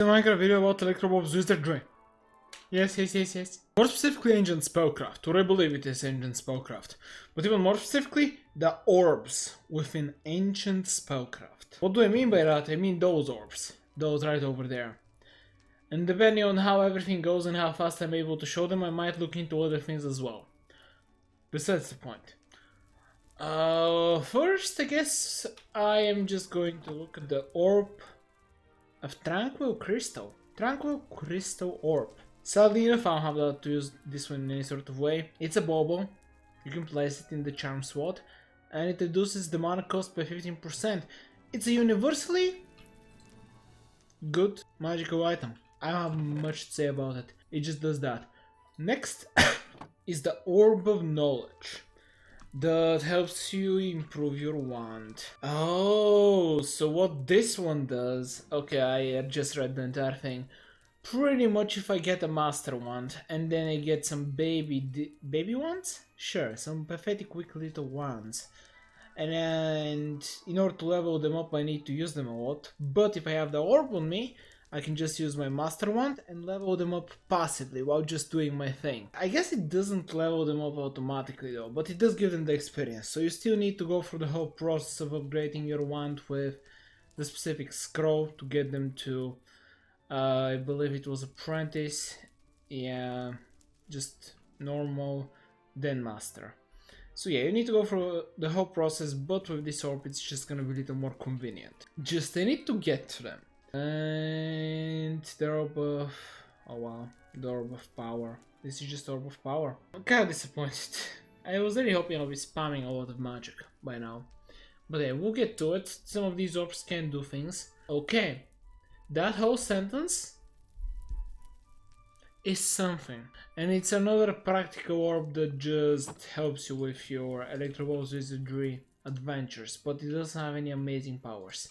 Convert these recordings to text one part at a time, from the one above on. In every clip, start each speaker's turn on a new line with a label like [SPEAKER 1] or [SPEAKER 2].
[SPEAKER 1] A Minecraft video about Electroblob's Wizardry. Yes. More specifically, ancient spellcraft, or I believe it is ancient spellcraft. But even more specifically, the orbs within ancient spellcraft. What do I mean by that? I mean those orbs. Those right over there. And depending on how everything goes and how fast I'm able to show them, I might look into other things as well. Besides the point. First, I guess I am just going to look at the orb of Tranquil Crystal. Tranquil Crystal Orb. Sadly enough, I don't have that to use this one in any sort of way. It's a bauble. You can place it in the charm slot, and it reduces the mana cost by 15%. It's a universally good magical item. I don't have much to say about it. It just does that. Next is the Orb of Knowledge. That helps you improve your wand. Oh, so what this one does... Okay, I just read the entire thing. Pretty much if I get a master wand and then I get some baby wands? Sure, some pathetic weak little wands. And in order to level them up I need to use them a lot. But if I have the orb on me, I can just use my master wand and level them up passively while just doing my thing. I guess it doesn't level them up automatically though, but it does give them the experience. So you still need to go through the whole process of upgrading your wand with the specific scroll to get them to, I believe it was apprentice, yeah, just normal, then master. So yeah, you need to go through the whole process, but with this orb it's just gonna be a little more convenient. Just I need to get to them. And the orb of... oh wow, the orb of power. This is just orb of power. I'm kinda disappointed. I was really hoping I'll be spamming a lot of magic by now. But yeah, we'll get to it. Some of these orbs can do things. Okay, that whole sentence is something. And it's another practical orb that just helps you with your Electroblob Wizardry adventures. But it doesn't have any amazing powers.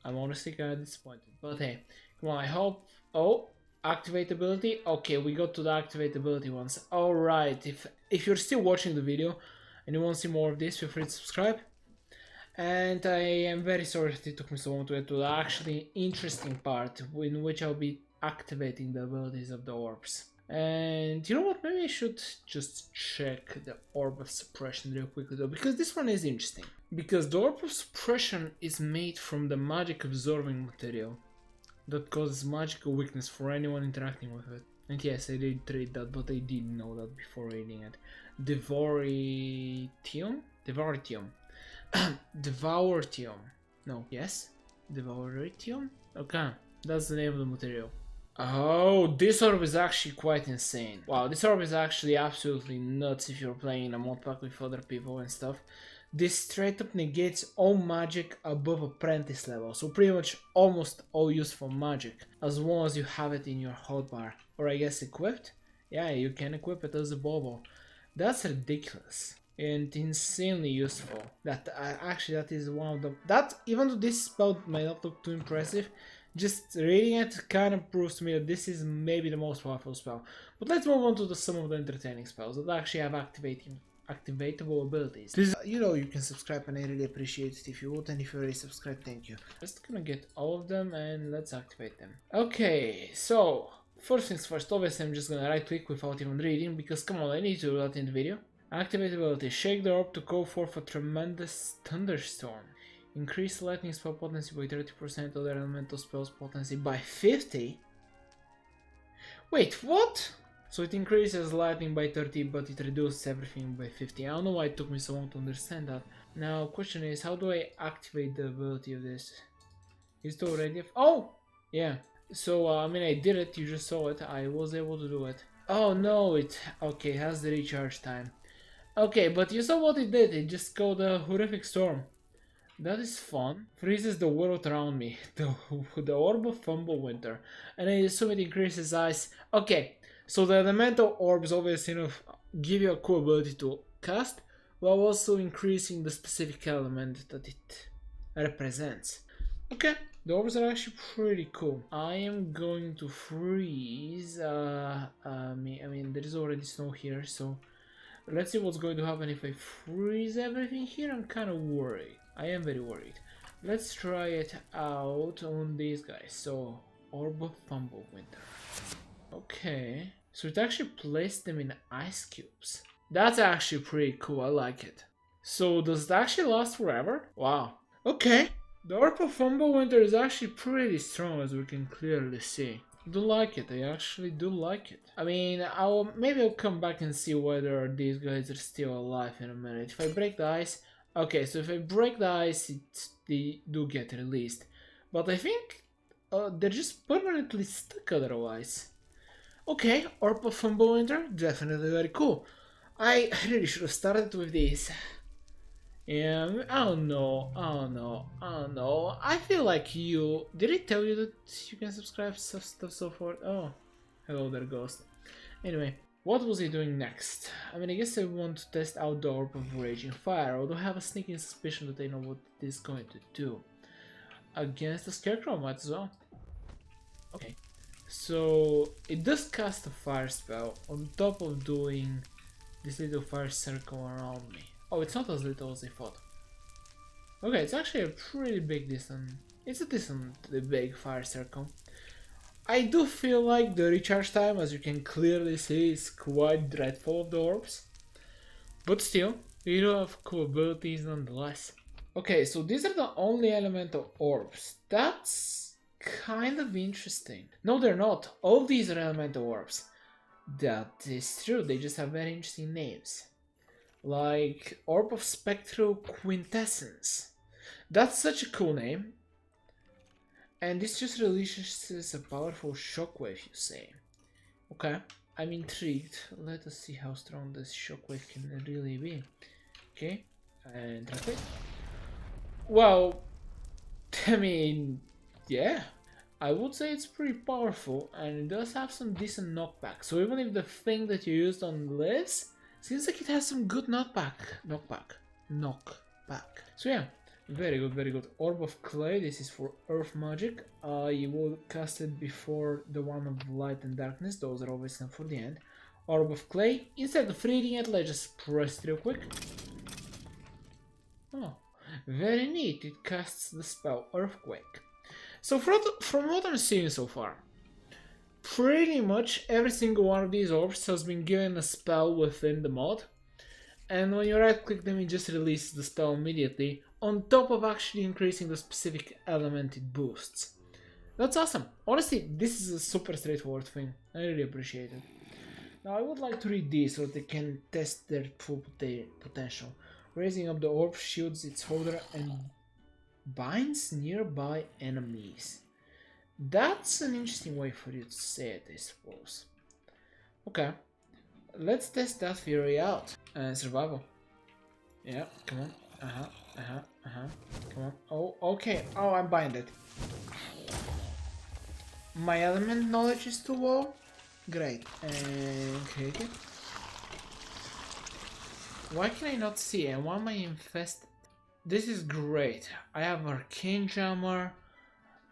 [SPEAKER 1] I'm honestly kind of disappointed, but hey, come on, I hope... oh, activate ability? Okay, we got to the activate ability ones. Alright, if you're still watching the video and you want to see more of this, feel free to subscribe. And I am very sorry that it took me so long to get to the actually interesting part in which I'll be activating the abilities of the orbs. And you know what, maybe I should just check the Orb of Suppression real quickly though, because this one is interesting. Because the Orb of Suppression is made from the magic absorbing material that causes magical weakness for anyone interacting with it. And yes, I did read that, but I didn't know that before reading it. Devoritium? Devoritium. Devoritium. No, yes? Devoritium? Okay, that's the name of the material. Oh, this orb is actually quite insane. Wow, this orb is actually absolutely nuts if you're playing in a mod pack with other people and stuff. This straight up negates all magic above apprentice level, so pretty much almost all useful magic, as long as you have it in your hotbar. Or I guess equipped? Yeah, you can equip it as a bauble. That's ridiculous and insanely useful. That actually that is one of the... that, even though this spell may not look too impressive, just reading it kind of proves to me that this is maybe the most powerful spell. But let's move on to some of the entertaining spells that actually have activatable abilities. Please, you know you can subscribe and I really appreciate it if you would, and if you already subscribed, thank you. Just gonna get all of them and let's activate them. Okay, so first things first, obviously I'm just gonna right click without even reading, because come on, I need to do that in the video. Activate ability, shake the orb to call forth a tremendous thunderstorm. Increase lightning spell potency by 30%, other elemental spells potency by 50%? Wait, what? So it increases lightning by 30, but it reduces everything by 50. I don't know why it took me so long to understand that. Now, question is, how do I activate the ability of this? Is it already... oh! Yeah. So, I mean, I did it, you just saw it. I was able to do it. Oh, no, it... okay, has the recharge time. Okay, but you saw what it did. It just called a horrific storm. That is fun. Freezes the world around me. The Orb of Winter. And I assume it increases ice. Okay, so the Elemental Orbs obviously give you a cool ability to cast, while also increasing the specific element that it represents. Okay, the orbs are actually pretty cool. I am going to freeze. I mean, there is already snow here, so let's see what's going to happen if I freeze everything here. I'm kind of worried. I am very worried. Let's try it out on these guys. So Orb of Winter. Okay, so it actually placed them in ice cubes. That's actually pretty cool, I like it. So does it actually last forever? Wow. Okay, the Orb of Winter is actually pretty strong, as we can clearly see. I do like it, I actually do like it. I mean, maybe I'll come back and see whether these guys are still alive in a minute. If I break the ice, okay, so if I break the ice, they do get released. But I think they're just permanently stuck otherwise. Okay, Orb of Winter, definitely very cool. I really should have started with this. Yeah, I don't know. I feel like you... Did I tell you that you can subscribe stuff so forth? Oh, hello there, Ghost. Anyway, what was he doing next? I mean, I guess I want to test out the Orb of Raging Fire, although I have a sneaking suspicion that I know what it is going to do. Against the Scarecrow, might as well. Okay. So, it does cast a fire spell on top of doing this little fire circle around me. Oh, it's not as little as I thought. Okay, it's actually a pretty big it's a decently big fire circle. I do feel like the recharge time, as you can clearly see, is quite dreadful of the orbs. But still, they do have cool abilities nonetheless. Okay, so these are the only elemental orbs. That's kind of interesting. No, they're not. All these are elemental orbs. That is true, they just have very interesting names. Like Orb of Spectral Quintessence. That's such a cool name. And this just releases a powerful shockwave, you say. Okay, I'm intrigued. Let us see how strong this shockwave can really be. Okay, and translate. Well, I mean, yeah. I would say it's pretty powerful and it does have some decent knockback. So even if the thing that you used on lives, seems like it has some good knockback. So yeah, very good. Orb of Clay, this is for Earth magic. You will cast it before the one of Light and Darkness, those are always sent for the end. Orb of Clay, instead of reading it, let's just press it real quick. Oh, very neat, it casts the spell Earthquake. So from what I'm seeing so far, pretty much every single one of these orbs has been given a spell within the mod, and when you right click them it just releases the spell immediately, on top of actually increasing the specific element it boosts. That's awesome. Honestly, this is a super straightforward thing. I really appreciate it. Now I would like to read these so they can test their full potential. Raising up the orb shields its holder and binds nearby enemies. That's an interesting way for you to say it, I suppose. Okay, let's test that theory out. Survival. Yeah, come on. Come on. Oh, okay. Oh, I'm binded. My element knowledge is too low. Great. And create it. Why can I not see? And why am I infested? This is great. I have Arcane Jammer.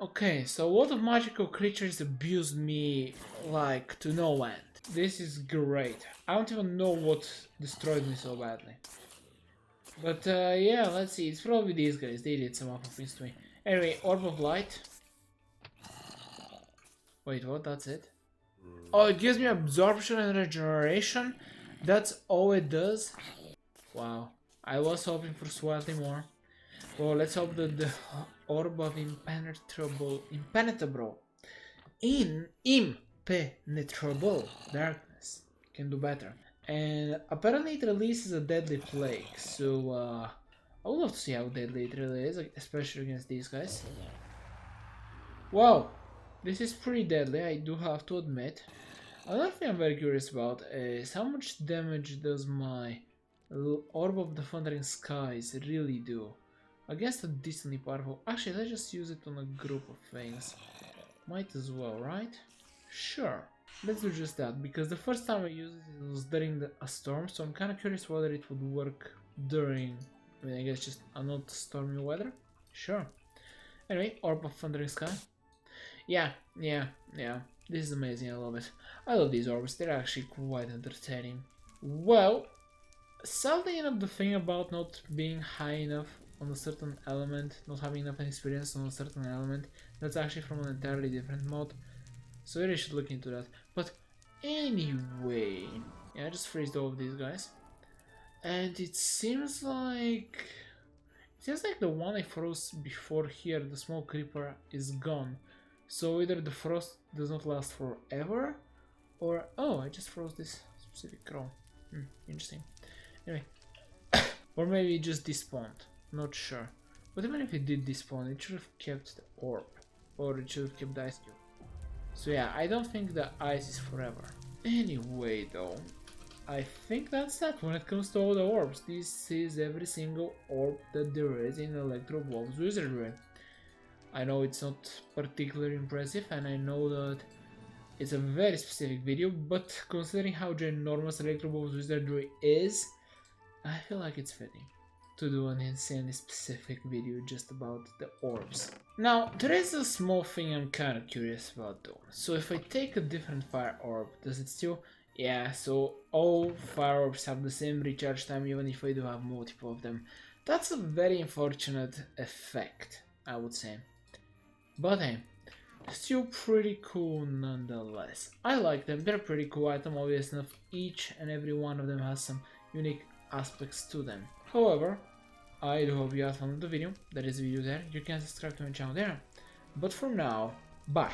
[SPEAKER 1] Okay, so a lot of magical creatures abused me like to no end. This is great. I don't even know what destroyed me so badly. But yeah, let's see. It's probably these guys. They did some awful things to me. Anyway, Orb of Light. Wait, what? That's it? Oh, it gives me absorption and regeneration. That's all it does. Wow. I was hoping for slightly more. Well, let's hope that the Orb of Impenetrable Darkness can do better. And apparently it releases a deadly plague, so I would love to see how deadly it really is, especially against these guys. Wow, this is pretty deadly, I do have to admit. Another thing I'm very curious about is how much damage does my Orb of the Thundering Skies really do against a decently powerful... Actually, let's just use it on a group of things. Might as well, right? Sure. Let's do just that, because the first time I used it was during a storm, so I'm kind of curious whether it would work during, I mean, I guess just not stormy weather. Sure. Anyway, Orb of Thundering Sky. Yeah. This is amazing, I love it. I love these orbs, they're actually quite entertaining. Well, sadly enough, the thing about not being high enough on a certain element, not having enough experience on a certain element, That's actually from an entirely different mod, so I really should look into that. But anyway, yeah, I just freezed all of these guys, and it seems like the one I froze before here, the small creeper, is gone. So either the frost does not last forever, or oh, I just froze this specific crow. Interesting. Anyway, or maybe it just despawned. Not sure. But even if it did despawn, it should have kept the orb, or it should have kept the ice cube. So yeah, I don't think the ice is forever. Anyway, though, I think that's that when it comes to all the orbs. This is every single orb that there is in Electroblob's Wizardry. I know it's not particularly impressive, and I know that it's a very specific video, but considering how ginormous Electroblob's Wizardry is, I feel like it's fitting to do an insanely specific video just about the orbs. Now, there is a small thing I'm kind of curious about though. So if I take a different fire orb, does it still... Yeah, so all fire orbs have the same recharge time even if I do have multiple of them. That's a very unfortunate effect, I would say. But hey, still pretty cool nonetheless. I like them, they're pretty cool item, obvious enough. Each and every one of them has some unique aspects to them. However, I do hope you had fun with the video. There is a video there, you can subscribe to my channel there. But for now, bye!